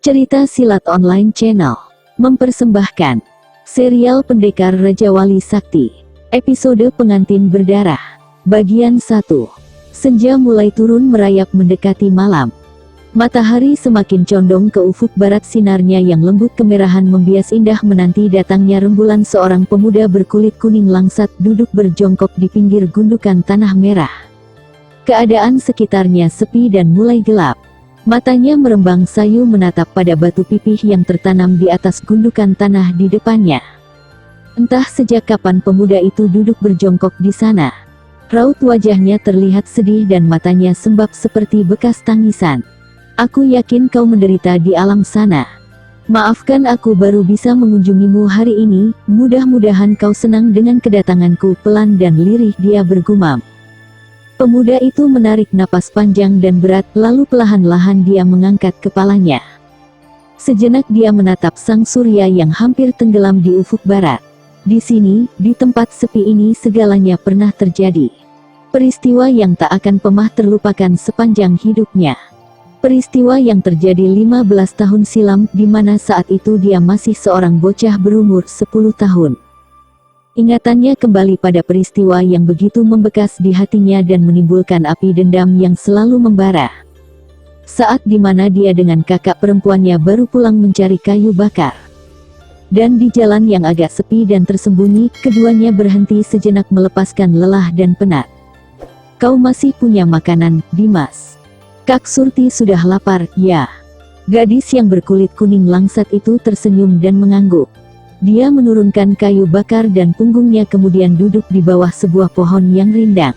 Cerita Silat Online Channel mempersembahkan serial Pendekar Raja Wali Sakti, episode Pengantin Berdarah, bagian 1. Senja mulai turun merayap mendekati malam. Matahari semakin condong ke ufuk barat, sinarnya yang lembut kemerahan membias indah menanti datangnya rembulan seorang pemuda berkulit kuning langsat duduk berjongkok di pinggir gundukan tanah merah. Keadaan sekitarnya sepi dan mulai gelap. Matanya merembang sayu menatap pada batu pipih yang tertanam di atas gundukan tanah di depannya. Entah sejak kapan pemuda itu duduk berjongkok di sana. Raut wajahnya terlihat sedih dan matanya sembab seperti bekas tangisan. "Aku yakin kau menderita di alam sana. Maafkan aku baru bisa mengunjungimu hari ini, mudah-mudahan kau senang dengan kedatanganku." Pelan dan lirih dia bergumam. Pemuda itu menarik napas panjang dan berat, lalu perlahan-lahan dia mengangkat kepalanya. Sejenak dia menatap sang surya yang hampir tenggelam di ufuk barat. Di sini, di tempat sepi ini segalanya pernah terjadi. Peristiwa yang tak akan pernah terlupakan sepanjang hidupnya. Peristiwa yang terjadi 15 tahun silam, di mana saat itu dia masih seorang bocah berumur 10 tahun. Ingatannya kembali pada peristiwa yang begitu membekas di hatinya dan menimbulkan api dendam yang selalu membara. Saat dimana dia dengan kakak perempuannya baru pulang mencari kayu bakar. Dan di jalan yang agak sepi dan tersembunyi, keduanya berhenti sejenak melepaskan lelah dan penat. "Kau masih punya makanan, Dimas? Kak Surti sudah lapar, ya?" Gadis yang berkulit kuning langsat itu tersenyum dan mengangguk. Dia menurunkan kayu bakar dan punggungnya kemudian duduk di bawah sebuah pohon yang rindang.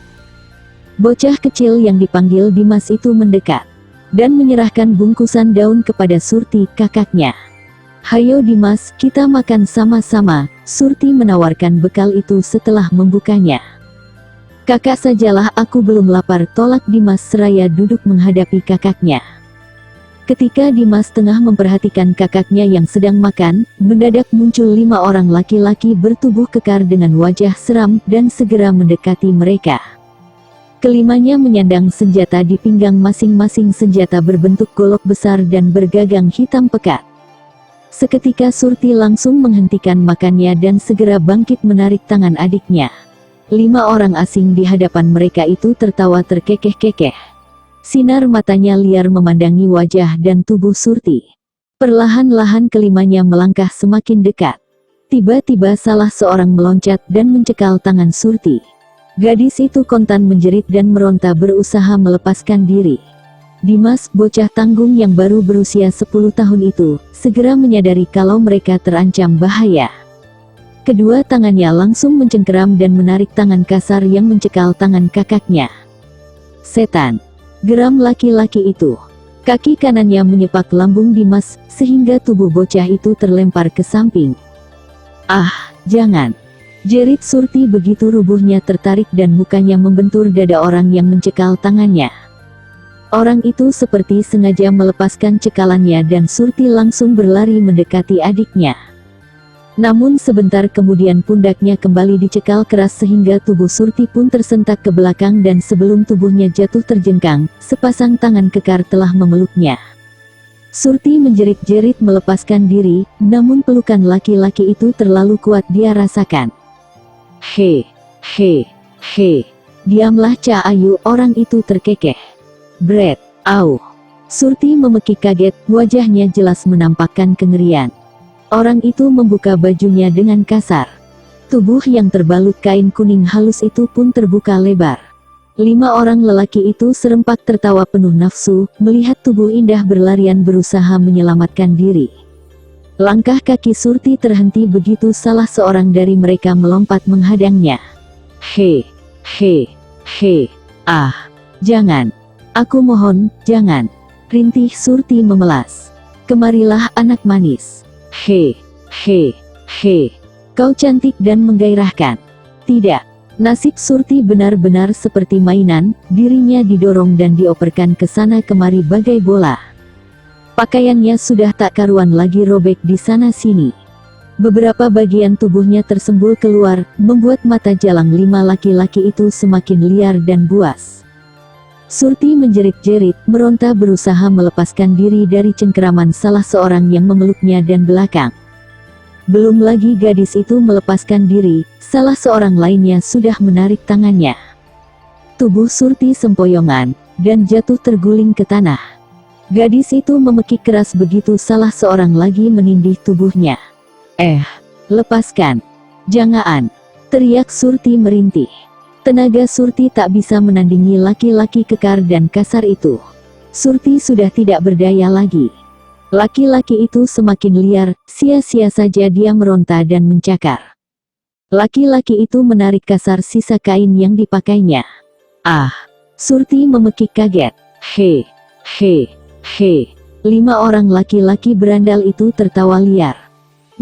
Bocah kecil yang dipanggil Dimas itu mendekat dan menyerahkan bungkusan daun kepada Surti, kakaknya. "Hayo Dimas, kita makan sama-sama." Surti menawarkan bekal itu setelah membukanya. "Kakak sajalah, aku belum lapar," tolak Dimas seraya duduk menghadapi kakaknya. Ketika Dimas tengah memperhatikan kakaknya yang sedang makan, mendadak muncul 5 orang laki-laki bertubuh kekar dengan wajah seram dan segera mendekati mereka. Kelimanya menyandang senjata di pinggang masing-masing, senjata berbentuk golok besar dan bergagang hitam pekat. Seketika Surti langsung menghentikan makannya dan segera bangkit menarik tangan adiknya. 5 orang asing di hadapan mereka itu tertawa terkekeh-kekeh. Sinar matanya liar memandangi wajah dan tubuh Surti. Perlahan-lahan kelimanya melangkah semakin dekat. Tiba-tiba salah seorang meloncat dan mencekal tangan Surti. Gadis itu kontan menjerit dan meronta berusaha melepaskan diri. Dimas, bocah tanggung yang baru berusia 10 tahun itu, segera menyadari kalau mereka terancam bahaya. Kedua tangannya langsung mencengkeram dan menarik tangan kasar yang mencekal tangan kakaknya. "Setan!" geram laki-laki itu. Kaki kanannya menyepak lambung Dimas, sehingga tubuh bocah itu terlempar ke samping. "Ah, jangan!" jerit Surti begitu rubuhnya tertarik dan mukanya membentur dada orang yang mencekal tangannya. Orang itu seperti sengaja melepaskan cekalannya dan Surti langsung berlari mendekati adiknya. Namun sebentar kemudian pundaknya kembali dicekal keras sehingga tubuh Surti pun tersentak ke belakang dan sebelum tubuhnya jatuh terjengkang, sepasang tangan kekar telah memeluknya. Surti menjerit-jerit melepaskan diri, namun pelukan laki-laki itu terlalu kuat dia rasakan. "He, diamlah Ca Ayu," orang itu terkekeh. "Bret, au!" Surti memekik kaget, wajahnya jelas menampakkan kengerian. Orang itu membuka bajunya dengan kasar. Tubuh yang terbalut kain kuning halus itu pun terbuka lebar. 5 orang lelaki itu serempak tertawa penuh nafsu, melihat tubuh indah berlarian berusaha menyelamatkan diri. Langkah kaki Surti terhenti begitu salah seorang dari mereka melompat menghadangnya. "He, jangan. Aku mohon, jangan." Rintih Surti memelas. "Kemarilah anak manis. He, kau cantik dan menggairahkan." Tidak. Nasib Surti benar-benar seperti mainan, dirinya didorong dan dioperkan ke sana kemari bagai bola. Pakaiannya sudah tak karuan lagi robek di sana sini. Beberapa bagian tubuhnya tersembul keluar, membuat mata jalang 5 laki-laki itu semakin liar dan buas. Surti menjerit-jerit, meronta berusaha melepaskan diri dari cengkeraman salah seorang yang memeluknya dan belakang. Belum lagi gadis itu melepaskan diri, salah seorang lainnya sudah menarik tangannya. Tubuh Surti sempoyongan, dan jatuh terguling ke tanah. Gadis itu memekik keras begitu salah seorang lagi menindih tubuhnya. Lepaskan. Jangan, teriak Surti merintih. Tenaga Surti tak bisa menandingi laki-laki kekar dan kasar itu. Surti sudah tidak berdaya lagi. Laki-laki itu semakin liar, sia-sia saja dia meronta dan mencakar. Laki-laki itu menarik kasar sisa kain yang dipakainya. Surti memekik kaget. He. 5 orang laki-laki berandal itu tertawa liar.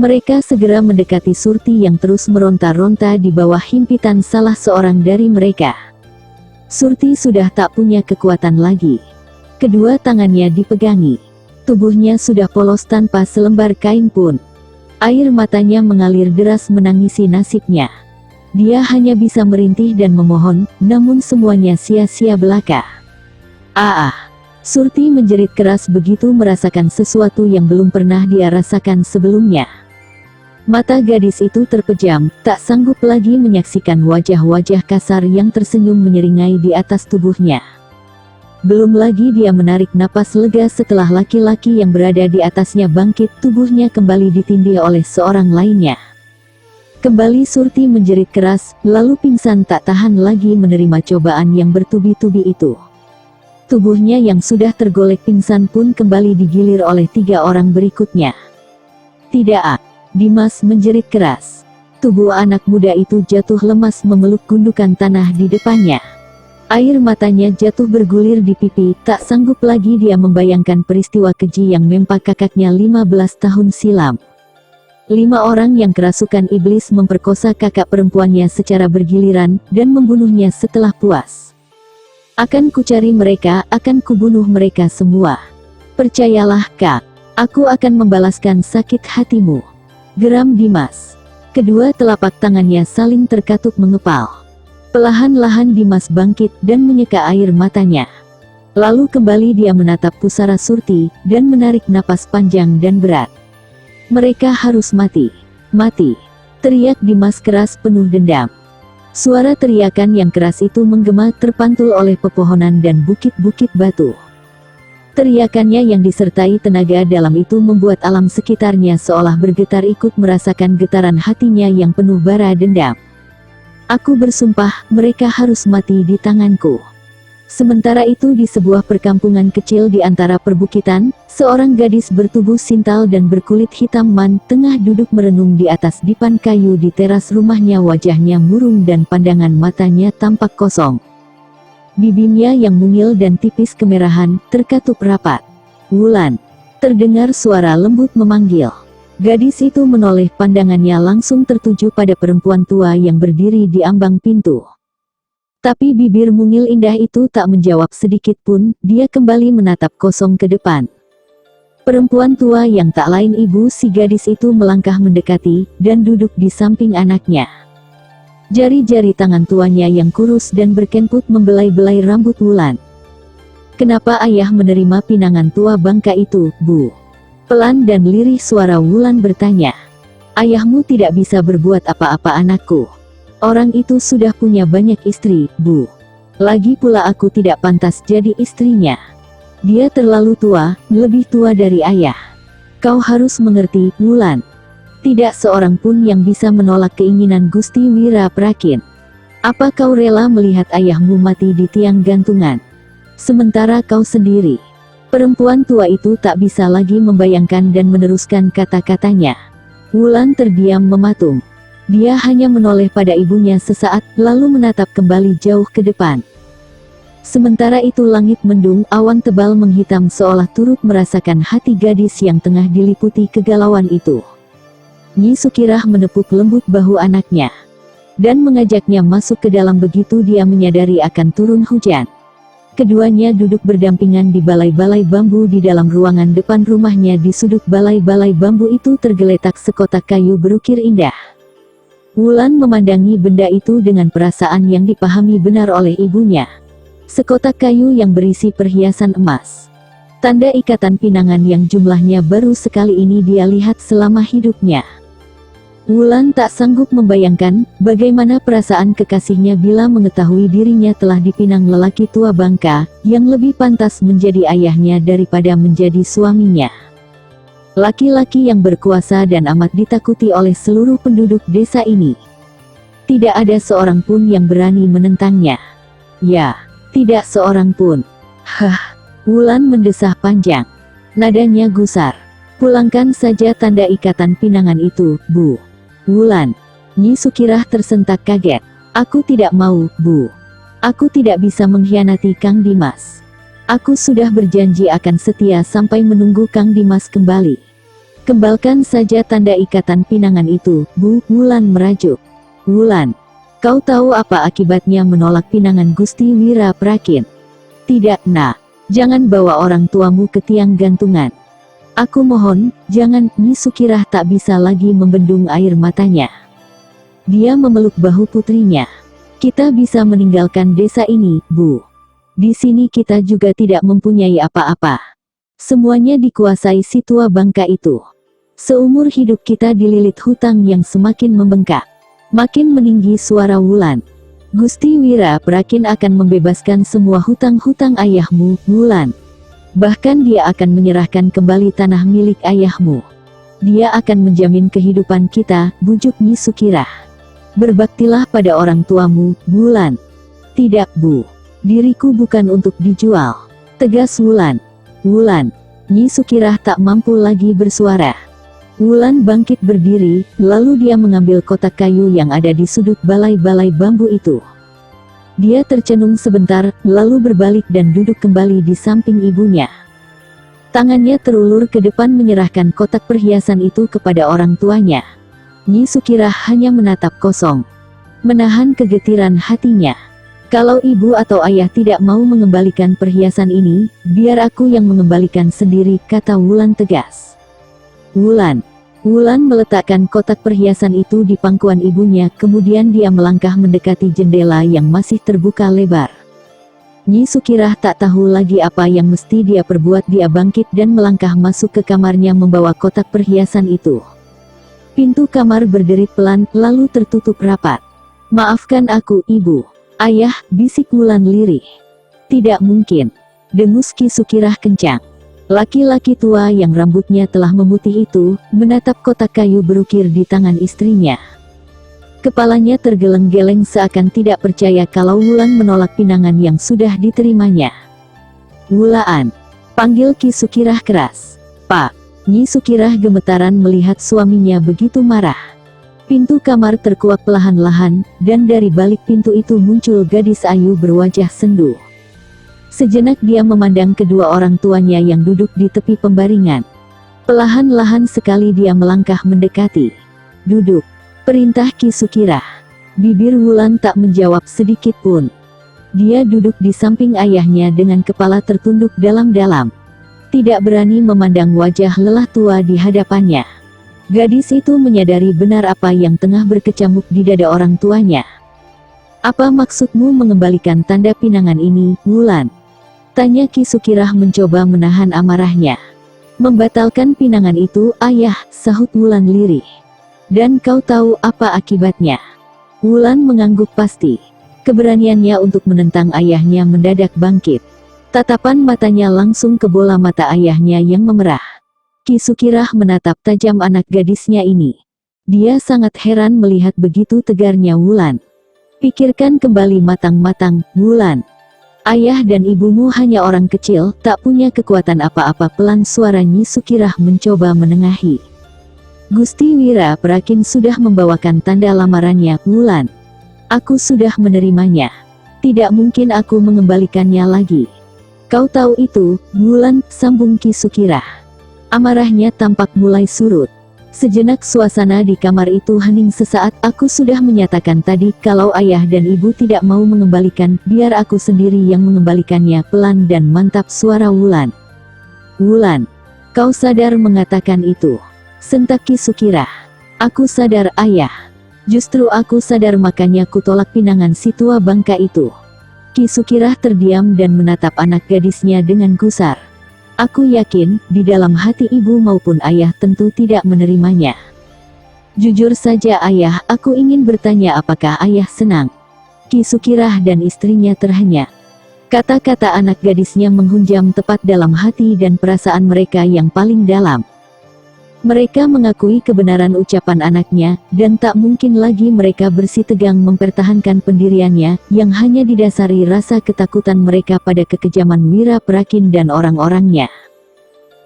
Mereka segera mendekati Surti yang terus meronta-ronta di bawah himpitan salah seorang dari mereka. Surti sudah tak punya kekuatan lagi. Kedua tangannya dipegangi. Tubuhnya sudah polos tanpa selembar kain pun. Air matanya mengalir deras menangisi nasibnya. Dia hanya bisa merintih dan memohon, namun semuanya sia-sia belaka. Surti menjerit keras begitu merasakan sesuatu yang belum pernah dia rasakan sebelumnya. Mata gadis itu terpejam, tak sanggup lagi menyaksikan wajah-wajah kasar yang tersenyum menyeringai di atas tubuhnya. Belum lagi dia menarik napas lega setelah laki-laki yang berada di atasnya bangkit, tubuhnya kembali ditindih oleh seorang lainnya. Kembali Surti menjerit keras, lalu pingsan tak tahan lagi menerima cobaan yang bertubi-tubi itu. Tubuhnya yang sudah tergolek pingsan pun kembali digilir oleh 3 orang berikutnya. Tidak, Dimas menjerit keras. Tubuh anak muda itu jatuh lemas memeluk gundukan tanah di depannya. Air matanya jatuh bergulir di pipi, tak sanggup lagi dia membayangkan peristiwa keji yang menimpa kakaknya 15 tahun silam. 5 orang yang kerasukan iblis memperkosa kakak perempuannya secara bergiliran, dan membunuhnya setelah puas. Akan kucari mereka, akan kubunuh mereka semua. Percayalah Kak, aku akan membalaskan sakit hatimu. Geram Dimas. Kedua telapak tangannya saling terkatup mengepal. Perlahan-lahan Dimas bangkit dan menyeka air matanya. Lalu kembali dia menatap pusara Surti, dan menarik napas panjang dan berat. Mereka harus mati. Mati. Teriak Dimas keras penuh dendam. Suara teriakan yang keras itu menggema terpantul oleh pepohonan dan bukit-bukit batu. Teriakannya yang disertai tenaga dalam itu membuat alam sekitarnya seolah bergetar ikut merasakan getaran hatinya yang penuh bara dendam. Aku bersumpah, mereka harus mati di tanganku. Sementara itu di sebuah perkampungan kecil di antara perbukitan, seorang gadis bertubuh sintal dan berkulit hitam tengah duduk merenung di atas dipan kayu di teras rumahnya. Wajahnya murung dan pandangan matanya tampak kosong. Bibirnya yang mungil dan tipis kemerahan, terkatup rapat. Wulan. Terdengar suara lembut memanggil. Gadis itu menoleh, pandangannya langsung tertuju pada perempuan tua yang berdiri di ambang pintu. Tapi bibir mungil indah itu tak menjawab sedikit pun, dia kembali menatap kosong ke depan. Perempuan tua yang tak lain ibu si gadis itu melangkah mendekati, dan duduk di samping anaknya. Jari-jari tangan tuanya yang kurus dan berkemput membelai-belai rambut Wulan. Kenapa ayah menerima pinangan tua bangka itu, Bu? Pelan dan lirih suara Wulan bertanya. Ayahmu tidak bisa berbuat apa-apa anakku. Orang itu sudah punya banyak istri, Bu. Lagi pula aku tidak pantas jadi istrinya. Dia terlalu tua, lebih tua dari ayah. Kau harus mengerti, Wulan. Tidak seorang pun yang bisa menolak keinginan Gusti Wiraprakin. Apa kau rela melihat ayahmu mati di tiang gantungan? Sementara kau sendiri. Perempuan tua itu tak bisa lagi membayangkan dan meneruskan kata-katanya. Wulan terdiam mematung. Dia hanya menoleh pada ibunya sesaat, lalu menatap kembali jauh ke depan. Sementara itu langit mendung, awan tebal menghitam seolah turut merasakan hati gadis yang tengah diliputi kegalauan itu. Nyi Sukirah menepuk lembut bahu anaknya, dan mengajaknya masuk ke dalam begitu dia menyadari akan turun hujan. Keduanya duduk berdampingan di balai-balai bambu di dalam ruangan depan rumahnya. Di sudut balai-balai bambu itu tergeletak sekotak kayu berukir indah. Wulan memandangi benda itu dengan perasaan yang dipahami benar oleh ibunya. Sekotak kayu yang berisi perhiasan emas. Tanda ikatan pinangan yang jumlahnya baru sekali ini dia lihat selama hidupnya. Wulan tak sanggup membayangkan bagaimana perasaan kekasihnya bila mengetahui dirinya telah dipinang lelaki tua bangka, yang lebih pantas menjadi ayahnya daripada menjadi suaminya. Laki-laki yang berkuasa dan amat ditakuti oleh seluruh penduduk desa ini. Tidak ada seorang pun yang berani menentangnya. Ya, tidak seorang pun. Hah, Wulan mendesah panjang. Nadanya gusar. Pulangkan saja tanda ikatan pinangan itu, Bu. Wulan. Nyi Sukirah tersentak kaget. Aku tidak mau, Bu. Aku tidak bisa mengkhianati Kang Dimas. Aku sudah berjanji akan setia sampai menunggu Kang Dimas kembali. Kembalkan saja tanda ikatan pinangan itu, Bu. Wulan merajuk. Wulan. Kau tahu apa akibatnya menolak pinangan Gusti Wira Prakin? Tidak, Nak. Jangan bawa orang tuamu ke tiang gantungan. Aku mohon, jangan. Nyi Sukirah tak bisa lagi membendung air matanya. Dia memeluk bahu putrinya. Kita bisa meninggalkan desa ini, Bu. Di sini kita juga tidak mempunyai apa-apa. Semuanya dikuasai si tua bangka itu. Seumur hidup kita dililit hutang yang semakin membengkak. Makin meninggi suara Wulan. Gusti Wira Prakin akan membebaskan semua hutang-hutang ayahmu, Wulan. Bahkan dia akan menyerahkan kembali tanah milik ayahmu. Dia akan menjamin kehidupan kita, bujuk Nyi Sukirah. Berbaktilah pada orang tuamu, Wulan. Tidak, Bu. Diriku bukan untuk dijual. Tegas Wulan. Wulan. Nyi Sukirah tak mampu lagi bersuara. Wulan bangkit berdiri, lalu dia mengambil kotak kayu yang ada di sudut balai-balai bambu itu. Dia tercenung sebentar, lalu berbalik dan duduk kembali di samping ibunya. Tangannya terulur ke depan menyerahkan kotak perhiasan itu kepada orang tuanya. Nyi Sukirah hanya menatap kosong. Menahan kegetiran hatinya. Kalau ibu atau ayah tidak mau mengembalikan perhiasan ini, biar aku yang mengembalikan sendiri, kata Wulan tegas. Wulan. Wulan meletakkan kotak perhiasan itu di pangkuan ibunya, kemudian dia melangkah mendekati jendela yang masih terbuka lebar. Nyi Sukirah tak tahu lagi apa yang mesti dia perbuat. Dia bangkit dan melangkah masuk ke kamarnya membawa kotak perhiasan itu. Pintu kamar berderit pelan, lalu tertutup rapat. Maafkan aku, Ibu. Ayah, bisik Wulan lirih. Tidak mungkin. Dengus Ki Sukirah kencang. Laki-laki tua yang rambutnya telah memutih itu, menatap kotak kayu berukir di tangan istrinya. Kepalanya tergeleng-geleng seakan tidak percaya kalau Wulan menolak pinangan yang sudah diterimanya. Wulan, panggil Ki Sukirah keras. Pak. Nyi Sukirah gemetaran melihat suaminya begitu marah. Pintu kamar terkuak perlahan-lahan, dan dari balik pintu itu muncul gadis ayu berwajah sendu. Sejenak dia memandang kedua orang tuanya yang duduk di tepi pembaringan. Perlahan-lahan sekali dia melangkah mendekati. Duduk. Perintah Ki Sukirah. Bibir Wulan tak menjawab sedikit pun. Dia duduk di samping ayahnya dengan kepala tertunduk dalam-dalam. Tidak berani memandang wajah lelah tua di hadapannya. Gadis itu menyadari benar apa yang tengah berkecamuk di dada orang tuanya. Apa maksudmu mengembalikan tanda pinangan ini, Wulan? Tanya Ki Sukirah mencoba menahan amarahnya. Membatalkan pinangan itu, ayah, sahut Wulan lirih. Dan kau tahu apa akibatnya? Wulan mengangguk pasti. Keberaniannya untuk menentang ayahnya mendadak bangkit. Tatapan matanya langsung ke bola mata ayahnya yang memerah. Ki Sukirah menatap tajam anak gadisnya ini. Dia sangat heran melihat begitu tegarnya Wulan. Pikirkan kembali matang-matang, Wulan. Ayah dan ibumu hanya orang kecil, tak punya kekuatan apa-apa. Pelan suara Nyi Sukirah mencoba menengahi. Gusti Wira Prakin sudah membawakan tanda lamarannya, Wulan. Aku sudah menerimanya. Tidak mungkin aku mengembalikannya lagi. Kau tahu itu, Wulan, sambung Ki Sukirah. Amarahnya tampak mulai surut. Sejenak suasana di kamar itu hening sesaat. Aku sudah menyatakan tadi, kalau ayah dan ibu tidak mau mengembalikan, biar aku sendiri yang mengembalikannya. Pelan dan mantap suara Wulan. Wulan, kau sadar mengatakan itu? Sentak Ki Sukirah. Aku sadar, ayah. Justru aku sadar, makanya ku tolak pinangan si tua bangka itu. Ki Sukirah terdiam dan menatap anak gadisnya dengan gusar. Aku yakin, di dalam hati ibu maupun ayah tentu tidak menerimanya. Jujur saja ayah, aku ingin bertanya apakah ayah senang. Ki Sukirah dan istrinya terhenyak. Kata-kata anak gadisnya menghunjam tepat dalam hati dan perasaan mereka yang paling dalam. Mereka mengakui kebenaran ucapan anaknya, dan tak mungkin lagi mereka bersitegang mempertahankan pendiriannya, yang hanya didasari rasa ketakutan mereka pada kekejaman Wira Prakin dan orang-orangnya.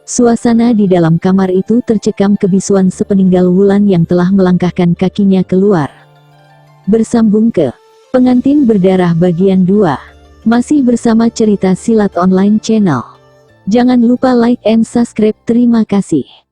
Suasana di dalam kamar itu tercekam kebisuan sepeninggal Wulan yang telah melangkahkan kakinya keluar. Bersambung ke Pengantin Berdarah bagian 2. Masih bersama cerita silat online channel. Jangan lupa like and subscribe, terima kasih.